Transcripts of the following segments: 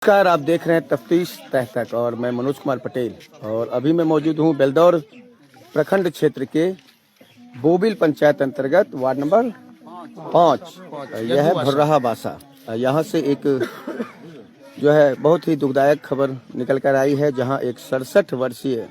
नमस्कार, आप देख रहे हैं तफ्तीश तह तक और मैं मनोज कुमार पटेल। और अभी मैं मौजूद हूं बेलदौर प्रखंड क्षेत्र के बोबिल पंचायत अंतर्गत वार्ड नंबर 5। यह है भुर्राहा बासा। यहाँ से एक जो है बहुत ही दुखदायक खबर निकल कर आई है, जहाँ एक 67 वर्षीय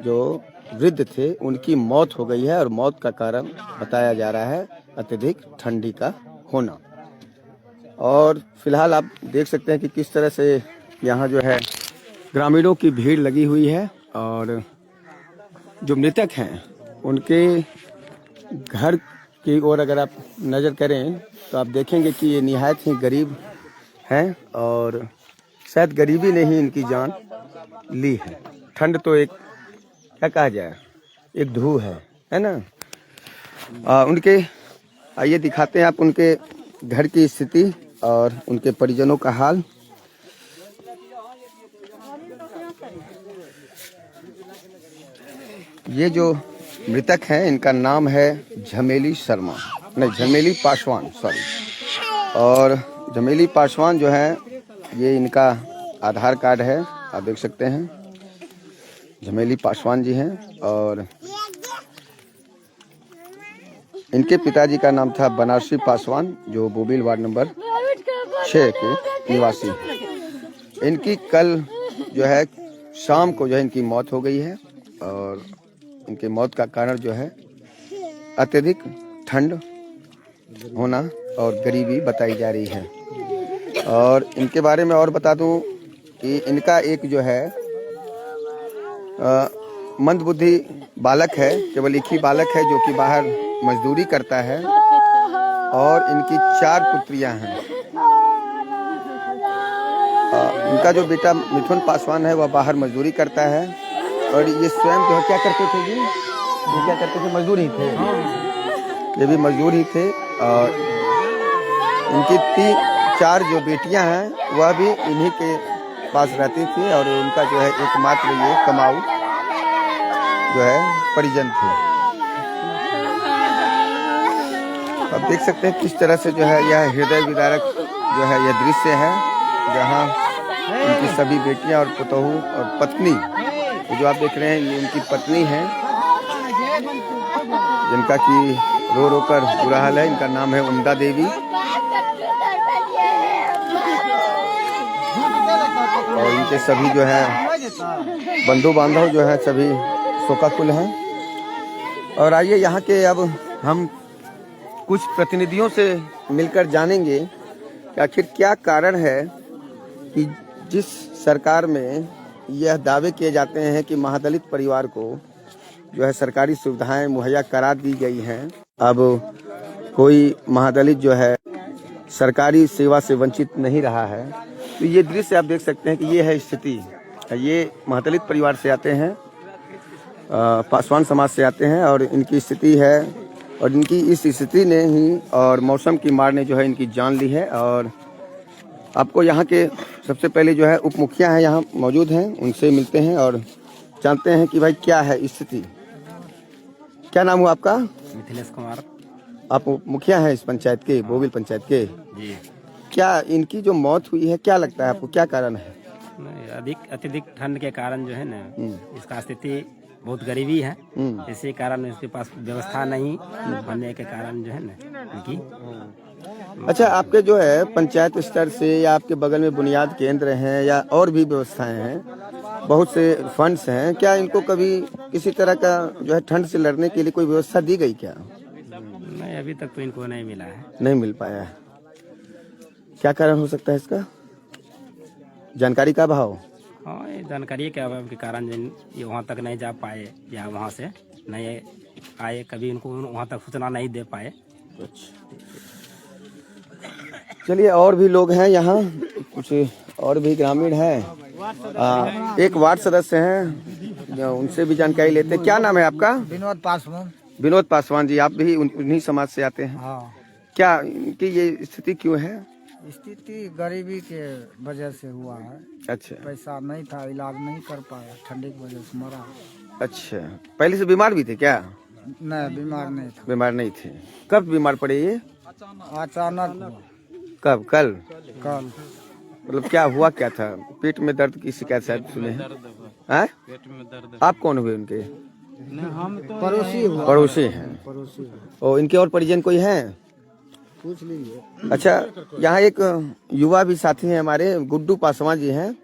जो वृद्ध थे उनकी मौत हो गई है। और मौत का कारण बताया जा रहा है अत्यधिक ठंडी का होना। और फिलहाल आप देख सकते हैं कि किस तरह से यहाँ जो है ग्रामीणों की भीड़ लगी हुई है। और जो मृतक हैं उनके घर की ओर अगर आप नज़र करें तो आप देखेंगे कि ये निहायत ही गरीब हैं और शायद गरीबी ने ही इनकी जान ली है। ठंड तो एक क्या कहा जाए, एक धू है ना। उनके आइए दिखाते हैं आप उनके घर की स्थिति और उनके परिजनों का हाल। ये जो मृतक हैं इनका नाम है झमेली शर्मा, नहीं झमेली पासवान, सॉरी। और झमेली पासवान जो है ये इनका आधार कार्ड है, आप देख सकते हैं झमेली पासवान जी हैं। और इनके पिताजी का नाम था बनारसी पासवान, जो बोबिल वार्ड नंबर 6 के निवासी। इनकी कल जो है शाम को जो है इनकी मौत हो गई है। और इनके मौत का कारण जो है अत्यधिक ठंड होना और गरीबी बताई जा रही है। और इनके बारे में और बता दूं कि इनका एक जो है मंदबुद्धि बालक है, केवल एक ही बालक है जो कि बाहर मजदूरी करता है। और इनकी 4 पुत्रियां हैं। इनका जो बेटा मिथुन पासवान है वह बाहर मजदूरी करता है। और ये स्वयं जो है क्या करते थे जी, ये क्या करते थे, मजदूर ही थे, ये भी मजदूर ही थे। और इनकी 4 जो बेटियां हैं वह भी इन्हीं के पास रहती थी। और उनका जो है एकमात्र ये कमाऊ जो है परिजन थे। आप देख सकते हैं किस तरह से जो है यह हृदय विदारक जो है यह दृश्य है, जहां उनकी सभी बेटियां और पुतोहू और पत्नी, जो आप देख रहे हैं ये उनकी पत्नी है, जिनका कि रो रो कर बुरा हाल है। इनका नाम है उम्दा देवी। और इनके सभी जो है बंधु बांधव जो है सभी शोकाकुल हैं। और आइए यहाँ के अब हम कुछ प्रतिनिधियों से मिलकर जानेंगे कि आखिर क्या कारण है कि जिस सरकार में यह दावे किए जाते हैं कि महादलित परिवार को जो है सरकारी सुविधाएं मुहैया करा दी गई हैं, अब कोई महादलित जो है सरकारी सेवा से वंचित नहीं रहा है। तो ये दृश्य आप देख सकते हैं कि ये है स्थिति। ये महादलित परिवार से आते हैं, पासवान समाज से आते हैं और इनकी स्थिति है। और इनकी इस स्थिति ने ही और मौसम की मार ने जो है इनकी जान ली है। और आपको यहाँ के सबसे पहले जो है उप मुखिया हैं यहाँ मौजूद हैं, उनसे मिलते हैं और जानते हैं कि भाई क्या है स्थिति। क्या नाम हुआ आपका? मिथिलेश कुमार। आप मुखिया हैं इस पंचायत के, बोबिल पंचायत के जी। क्या इनकी जो मौत हुई है क्या लगता है आपको, क्या कारण है? अत्यधिक ठंड के कारण जो है ना इसका स्थिति बहुत गरीबी है। इसी कारण इसके पास व्यवस्था नहीं होने के कारण जो है ना इनकी। अच्छा, आपके जो है पंचायत स्तर से या आपके बगल में बुनियाद केंद्र हैं या और भी व्यवस्थाएं हैं, बहुत से फंड्स हैं, क्या इनको कभी किसी तरह का जो है ठंड से लड़ने के लिए कोई व्यवस्था दी गई क्या? नहीं, अभी तक तो इनको नहीं मिला है। नहीं मिल पाया है। क्या कारण हो सकता है इसका? जानकारी का अभाव? हाँ, ये जानकारी के अभाव के कारण ये वहाँ तक नहीं जा पाए या वहाँ से नहीं आए, कभी इनको वहाँ तक सूचना नहीं दे पाए। चलिए, और भी लोग हैं यहाँ, कुछ और भी ग्रामीण हैं। एक वार्ड सदस्य हैं, उनसे भी जानकारी लेते हैं। क्या नाम है आपका? विनोद पासवान। विनोद पासवान जी, आप भी उन्हीं समाज से आते हैं? हाँ। क्या इनकी ये स्थिति क्यों है? स्थिति गरीबी के वजह से हुआ है। अच्छा, पैसा नहीं था, इलाज नहीं कर पाया, ठंडी की वजह से मरा। अच्छा, पहले से बीमार भी थे क्या? नहीं, बीमार नहीं था। बीमार नहीं थे। कब बीमार पड़े ये? अचानक हुआ। कब? कल? कल। मतलब क्या हुआ क्या था? पेट में दर्द की शिकायत शायद सुने हैं? हैं? पेट में दर्द। आप कौन हुए उनके? हम तो पड़ोसी हुआ। पड़ोसी हैं। पड़ोसी हुआ। और इनके और परिजन कोई हैं? पूछ लीजिए। अच्छा, यहाँ एक युवा भी साथी हैं हमारे, गुड्डू पासवान जी हैं।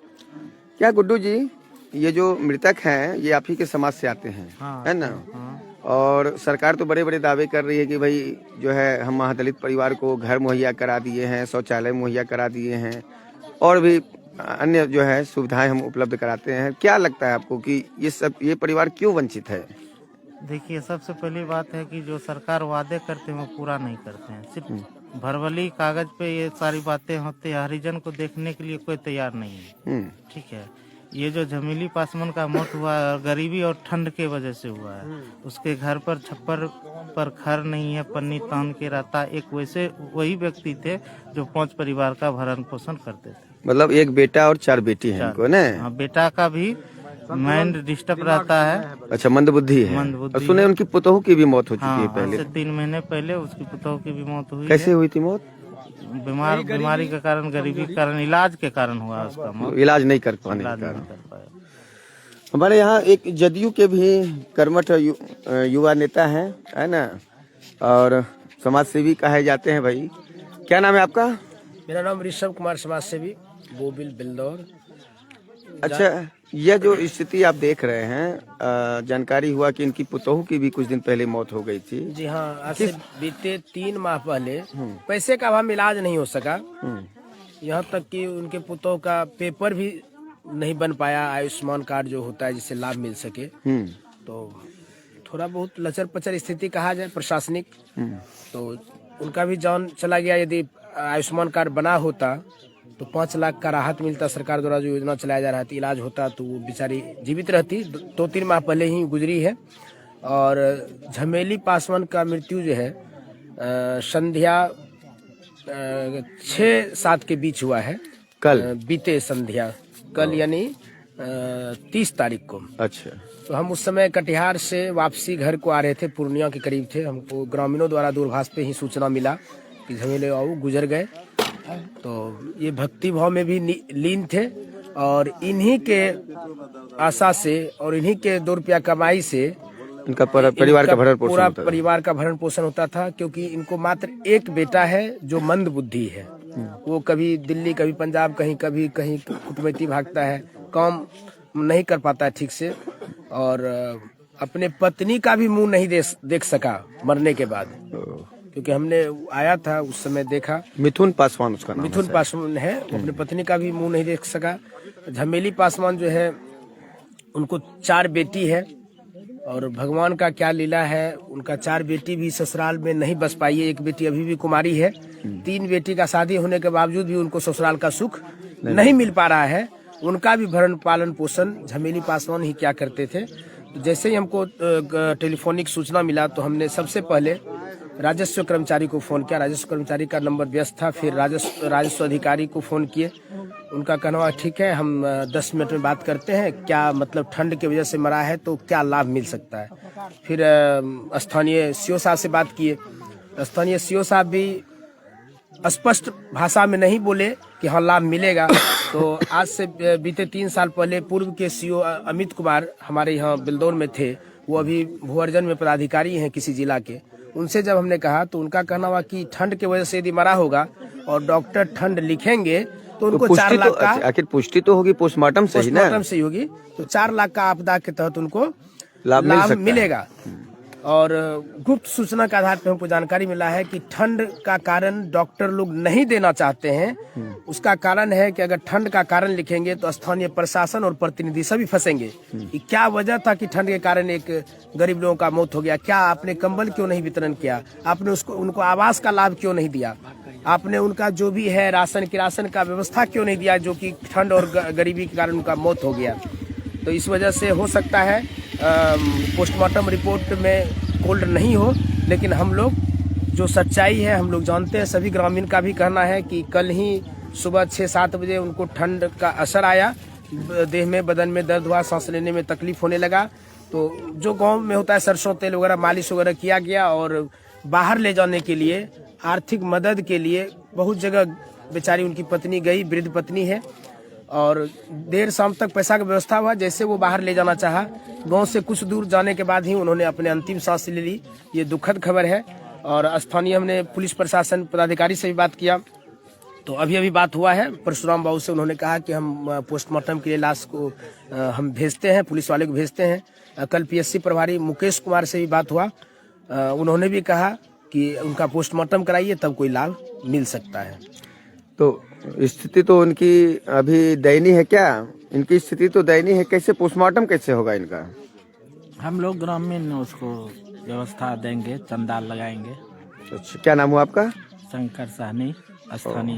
क्या गुड्डू जी, ये जो मृतक हैं ये आप ही के समाज से आते हैं, हाँ, है ना? हाँ। और सरकार तो बड़े बड़े दावे कर रही है कि भाई जो है हम महादलित परिवार को घर मुहैया करा दिए हैं, शौचालय मुहैया करा दिए हैं और भी अन्य जो है सुविधाएं हम उपलब्ध कराते हैं। क्या लगता है आपको कि ये परिवार क्यों वंचित है? देखिए, सबसे पहली बात है कि जो सरकार वादे करते हैं वो पूरा नहीं करते हैं। सिर्फ भरवली कागज पे ये सारी बातें होती है, हरिजन को देखने के लिए कोई तैयार नहीं है। ठीक है, ये जो झमेली पासवान का मौत हुआ है गरीबी और ठंड के वजह से हुआ है। उसके घर पर छप्पर पर खर नहीं है, पन्नी तान के रहता। एक वही व्यक्ति थे जो 5 परिवार का भरण पोषण करते थे। मतलब एक बेटा और 4 बेटी हैं इनको ना? हाँ, बेटा का भी माइंड डिस्टर्ब रहता है। अच्छा, मंदबुद्धि है। मंदबुद्धि और सुने उनकी पुतोहू की भी मौत हो चुकी है हाँ, पहले। आज से 3 महीने पहले उसकी पुतोह की भी मौत हुई कैसे हुई थी मौत? है। बीमारी के कारण, गरीबी के कारण, इलाज के कारण हुआ उसका मौत। इलाज नहीं कर पाने के इलाज नहीं कारण। कर पाया। हमारे यहाँ एक जदयू के भी कर्मठ युवा नेता हैं, है ना, और समाज सेवी कहे जाते हैं भाई। क्या नाम है आपका? मेरा नाम ऋषभ कुमार, समाज सेवी, बोबिल बिल्दौर। अच्छा, यह जो स्थिति आप देख रहे हैं, जानकारी हुआ कि इनकी पुतोहू की भी कुछ दिन पहले मौत हो गई थी। जी हाँ, आज से बीते 3 माह पहले पैसे का अभाव में इलाज नहीं हो सका। यहाँ तक कि उनके पुतोह का पेपर भी नहीं बन पाया, आयुष्मान कार्ड जो होता है जिससे लाभ मिल सके। तो थोड़ा बहुत लचर पचर स्थिति कहा जाए प्रशासनिक, तो उनका भी जान चला गया। यदि आयुष्मान कार्ड बना होता तो 5 लाख का राहत मिलता, सरकार द्वारा जो योजना चलाया जा रहा था, इलाज होता तो वो बेचारी जीवित रहती। 2-3 माह पहले ही गुजरी है। और झमेली पासवान का मृत्यु जो है संध्या 6-7 के बीच हुआ है। कल बीते संध्या, कल यानी 30 तारीख को। अच्छा, तो हम उस समय कटिहार से वापसी घर को आ रहे थे, पूर्णिया के करीब थे। हमको ग्रामीणों द्वारा दूरभाष पे ही सूचना मिला कि झमेले बाबू गुजर गए। तो ये भक्ति भाव में भी लीन थे और इन्हीं के आशा से और इन्हीं के 2 रुपया कमाई से इनका परिवार का भरण पोषण पूरा होता था। परिवार का भरण पोषण होता था। क्योंकि इनको मात्र एक बेटा है जो मंद बुद्धि है। वो कभी दिल्ली, कभी पंजाब, कभी कहीं कुटमैती भागता है, काम नहीं कर पाता ठीक से। और अपने पत्नी का भी मुंह नहीं देख सका मरने के बाद। क्योंकि हमने आया था उस समय देखा। मिथुन पासवान उसका नाम मिथुन पासवान है, वो अपनी पत्नी का भी मुंह नहीं देख सका। झमेली पासवान जो है उनको 4 बेटी है और भगवान का क्या लीला है, उनका 4 बेटी भी ससुराल में नहीं बस पाई है। एक बेटी अभी भी कुमारी है। 3 बेटी का शादी होने के बावजूद भी उनको ससुराल का सुख नहीं मिल पा रहा है। उनका भी भरण पालन पोषण झमेली पासवान ही क्या करते थे। जैसे ही हमको टेलीफोनिक सूचना मिला तो हमने सबसे पहले राजस्व कर्मचारी को फोन किया। राजस्व कर्मचारी का नंबर व्यस्त था। फिर राजस्व अधिकारी को फोन किए। उनका कहना ठीक है, हम 10 मिनट में बात करते हैं, क्या मतलब ठंड की वजह से मरा है तो क्या लाभ मिल सकता है। फिर स्थानीय सीओ साहब से बात किए। स्थानीय सीओ साहब भी स्पष्ट भाषा में नहीं बोले कि हाँ लाभ मिलेगा। तो आज से बीते 3 साल पहले पूर्व के सीओ अमित कुमार हमारे यहाँ बिल्दौर में थे। वो अभी भूअर्जन में पदाधिकारी हैं किसी जिला के। उनसे जब हमने कहा तो उनका कहना हुआ कि ठंड की वजह से यदि मरा होगा और डॉक्टर ठंड लिखेंगे तो उनको 4 लाख का, आखिर पुष्टि तो होगी पोस्टमार्टम से ही ना? पोस्टमार्टम से ही होगी। तो 4 लाख का आपदा के तहत उनको लाभ मिलेगा। और गुप्त सूचना के आधार पर हमको जानकारी मिला है कि ठंड का कारण डॉक्टर लोग नहीं देना चाहते हैं। उसका कारण है कि अगर ठंड का कारण लिखेंगे तो स्थानीय प्रशासन और प्रतिनिधि सभी फंसेंगे कि क्या वजह था कि ठंड के कारण एक गरीब लोगों का मौत हो गया, क्या आपने कंबल क्यों नहीं वितरण किया, आपने उनको आवास का लाभ क्यों नहीं दिया, आपने उनका जो भी है राशन किरासन का व्यवस्था क्यों नहीं दिया, जो कि ठंड और गरीबी के कारण उनका मौत हो गया। तो इस वजह से हो सकता है पोस्टमार्टम रिपोर्ट में कोल्ड नहीं हो, लेकिन हम लोग जो सच्चाई है हम लोग जानते हैं। सभी ग्रामीण का भी कहना है कि कल ही सुबह 6-7 बजे उनको ठंड का असर आया, देह में बदन में दर्द हुआ, सांस लेने में तकलीफ होने लगा। तो जो गांव में होता है सरसों तेल वगैरह मालिश वगैरह किया गया और बाहर ले जाने के लिए आर्थिक मदद के लिए बहुत जगह बेचारी उनकी पत्नी गई, वृद्ध पत्नी है, और देर शाम तक पैसा का व्यवस्था हुआ। जैसे वो बाहर ले जाना चाहा, गांव से कुछ दूर जाने के बाद ही उन्होंने अपने अंतिम सांस ले ली। ये दुखद खबर है। और स्थानीय हमने पुलिस प्रशासन पदाधिकारी से भी बात किया, तो अभी बात हुआ है परशुराम बाबू से। उन्होंने कहा कि हम पोस्टमार्टम के लिए लाश को हम भेजते हैं, पुलिस वाले को भेजते हैं। कल पीएससी प्रभारी मुकेश कुमार से भी बात हुआ, उन्होंने भी कहा कि उनका पोस्टमार्टम कराइए, तब कोई लाभ मिल सकता है। तो स्थिति तो उनकी अभी दयनीय है क्या? इनकी स्थिति तो दयनीय है, कैसे पोस्टमार्टम कैसे होगा इनका? हम लोग ग्रामीण उसको व्यवस्था देंगे, चंदा लगाएंगे। अच्छा, क्या नाम हुआ आपका? शंकर साहनी, स्थानीय